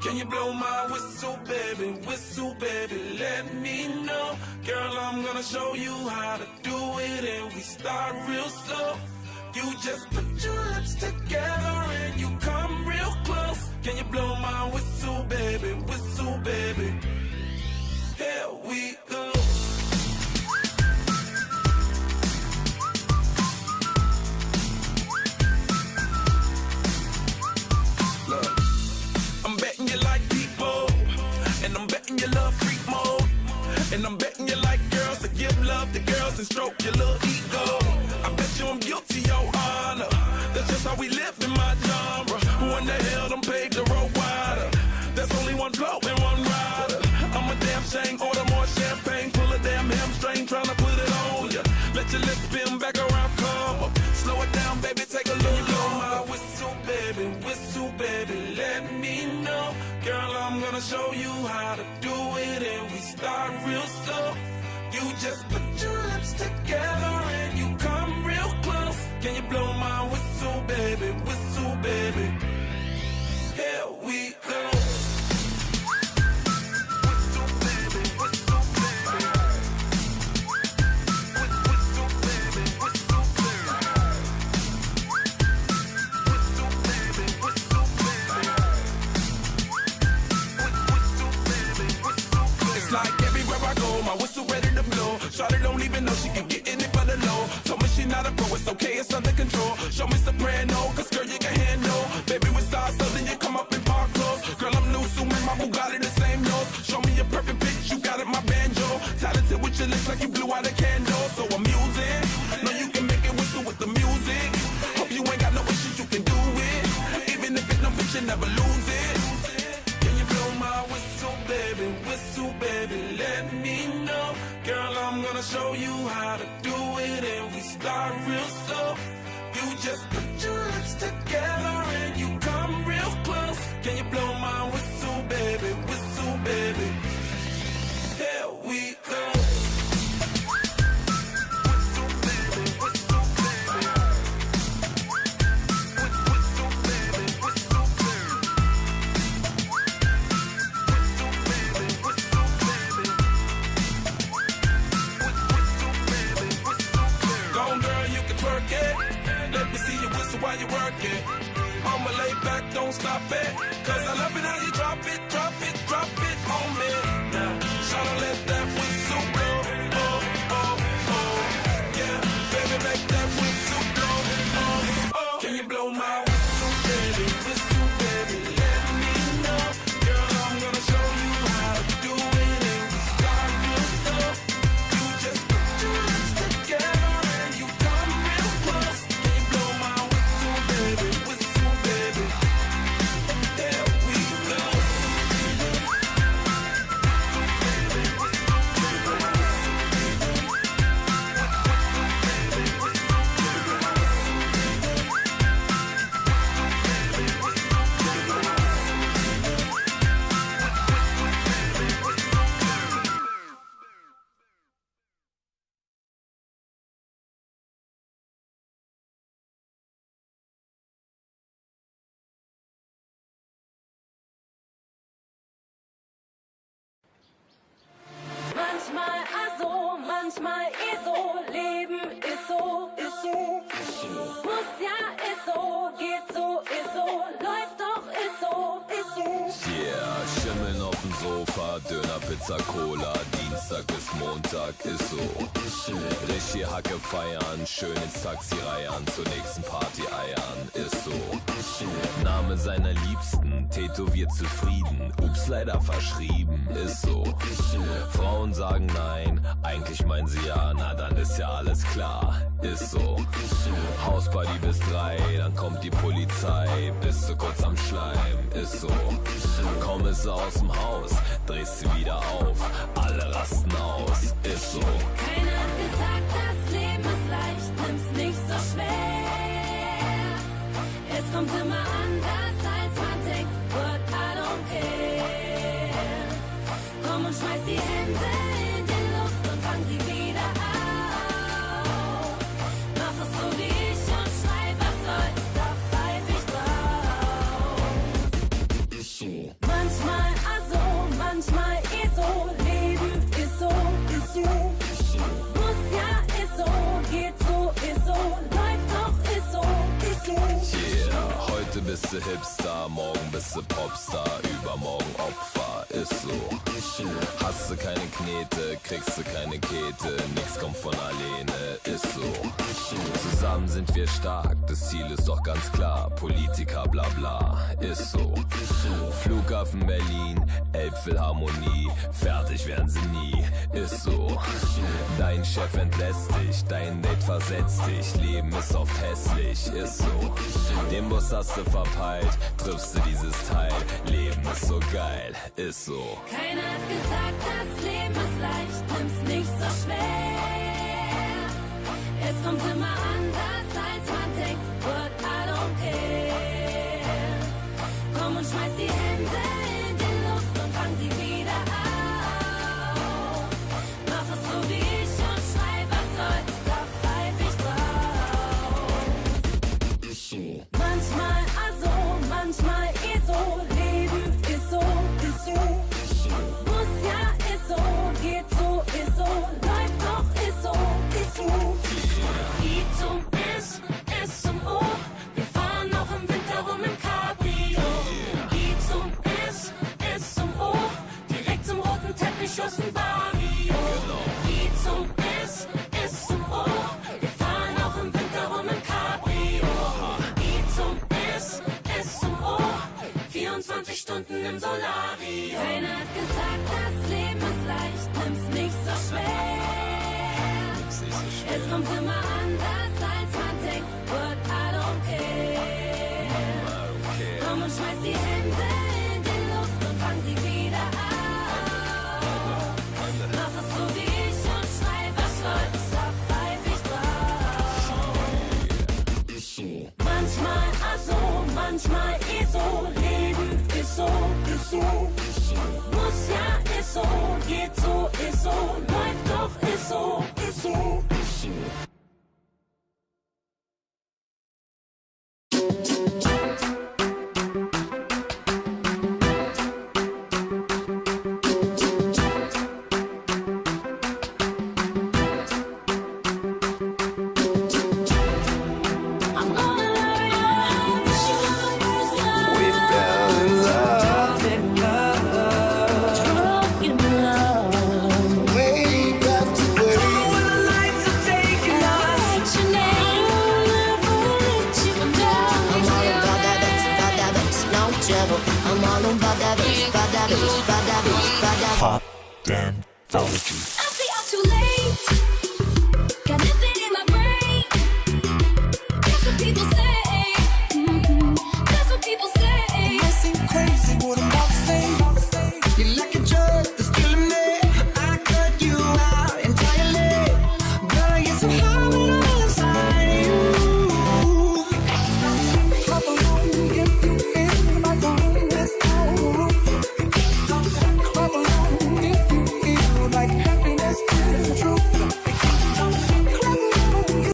Can you blow my whistle, baby? Whistle, baby, let me know. Girl, I'm gonna show you how to do it, and we start real slow. You just put your lips together and you come real close. Can you blow my whistle, baby? Whistle, baby. Here we go. Look, I'm betting you like people, and I'm betting you love freak mode, and I'm betting you like girls to give love to girls and stroke your little ego. I bet you I'm guilty, your honor. That's just how we live in my genre. Who in the hell done paved the road wider? There's only one flow and one rider. I'm a damn shame, order more champagne, pull a damn hamstring, tryna put it on ya. Let your lips spin back around, come up. Slow it down, baby, take a look. Blow my whistle, baby, let me know. Girl, I'm gonna show you how to do it, and we start real slow. You just put your lips together and you come real close. Can you blow my whistle, baby? Whistle, baby. Here we go. Whistle, baby, whistle, baby. Whistle, baby, whistle, baby. Whistle, baby, whistle, baby. Whistle, baby, whistle, baby. It's like everywhere I go, my whistle ready to blow. Shawty don't even know she can get in it for the low. Told me she not a pro, it's okay, it's under control. Show me soprano, cause girl you can handle. Baby with stars, so then you come up in park clothes. Girl I'm new, so man, my Bugatti the same nose. Show me a perfect pitch, you got it, my banjo. Talented with your lips like you blew out a candle. So I'm using, know you can make it whistle with the music. Hope you ain't got no issues, you can do it. Even if it don't fit, you never lose it. Can you blow my whistle, baby, let me know. Girl, I'm gonna show you how to do it, and we start real slow. You just put your lips together and you come real close. Can you blow my whistle, baby? Whistle, baby. Here we go. Whistle, baby, whistle, baby. Whistle, baby, whistle, baby. Whistle, baby, whistle, baby. Whistle, baby, whistle, baby. Go on, girl, you can twerk it. Let me see you whistle while you work it. I'ma lay back, don't stop it. Cause I love it how you drop it, drop it, drop it on me. Now, shout let that whistle blow. Oh, oh, oh. Yeah, baby, make that whistle blow. Oh, oh. Can you blow my whistle, baby? Whistle, baby, let me know. Girl, I'm gonna show you how to do it, and we start real slow. You just put your lips together and you come real close. Can you blow my whistle, baby? Whistle, baby. There we go. Manchmal aso, manchmal ESO, Leben ist so, ist so, ist so. Muss ja, ist so, geht so, ist so, läuft doch, ist so, ist so. Yeah, Schimmeln auf dem Sofa, Döner, Pizza, Cola, Dienstag bis Montag ist so. Richtig Hacke feiern, schön ins Taxi reiern, zur nächsten Party eiern, ist so. Name seiner Liebsten, tätowiert zufrieden, ups, leider verschrieben, ist so. Frauen sagen nein, eigentlich meinen sie ja, na dann ist ja alles klar, ist so. Hausparty bis 3, dann kommt die Polizei, bist du kurz am Schleim, ist so. Kommst du aus dem Haus, drehst sie wieder auf, alle rasten aus, ist so. Keiner hat gesagt, das Leben ist leicht, nimm's nicht so schwer. Es kommt immer anders, als man denkt, but I don't care. Komm und schmeiß die Hände in die Luft und fang sie wieder auf. Mach es so wie ich und schrei, was soll's, da pfeif ich drauf. Ist so. du Hipster, morgen bist du Popstar, übermorgen Opfer, ist so. Hast du keine Knete, kriegst du keine Kete, nix kommt von alleine, ist so. Zusammen sind wir stark, das Ziel ist doch ganz klar, Politiker bla bla, ist so. Flughafen Berlin, Elbphilharmonie, fertig werden sie nie, ist so. Dein Chef entlässt dich, dein Date versetzt dich, Leben ist oft hässlich, ist so. Den Bus hast du verpeilt, triffst du dieses Teil, Leben ist so geil, ist so. Keiner hat gesagt, das Leben ist leicht, nimm's nicht so schwer. Es kommt immer anders, als man denkt, but I don't care. Komm und schmeiß die Hände in die Luft und fang sie wieder auf. Mach es so wie ich und schrei, was soll's, da pfeif ich drauf. Ist so. Manchmal also, manchmal so, Leben ist so, ist so. Muss ja, ist so, geht so, ist so, läuft doch, ist so, ist so. I zum S zum O, wir fahren noch im Winter rum im Cabrio. I zum S zum O, direkt zum roten Teppich aus dem Barrio. I zum S zum O, wir fahren noch im Winter rum im Cabrio. I zum S zum O, 24 Stunden im Solarium. Keiner hat gesagt, das Leben ist leicht, nimm's nicht so schwer. Es kommt immer anders, als man denkt, but I don't care. Komm und schmeiß die Hände in die Luft und fang sie wieder auf. Mach es so wie ich und schrei, was soll's, da pfeif ich drauf. Ist so. Manchmal also, manchmal so, Leben ist so, ist so. Muss ja, ist so, geht so, ist so, läuft doch, ist so, ist so. Ist so. I'm gonna love you. We fell in love, Drunk in love. way back to where When the lights are taking us. Your name, never let you down. I'm all about that bass, no trouble. I'm all about that bass, about that bass, about that bass, about that Pop Danthology. I say I'm too late. Got nothing in my brain. That's what people say. That's what people say. I seem crazy, what am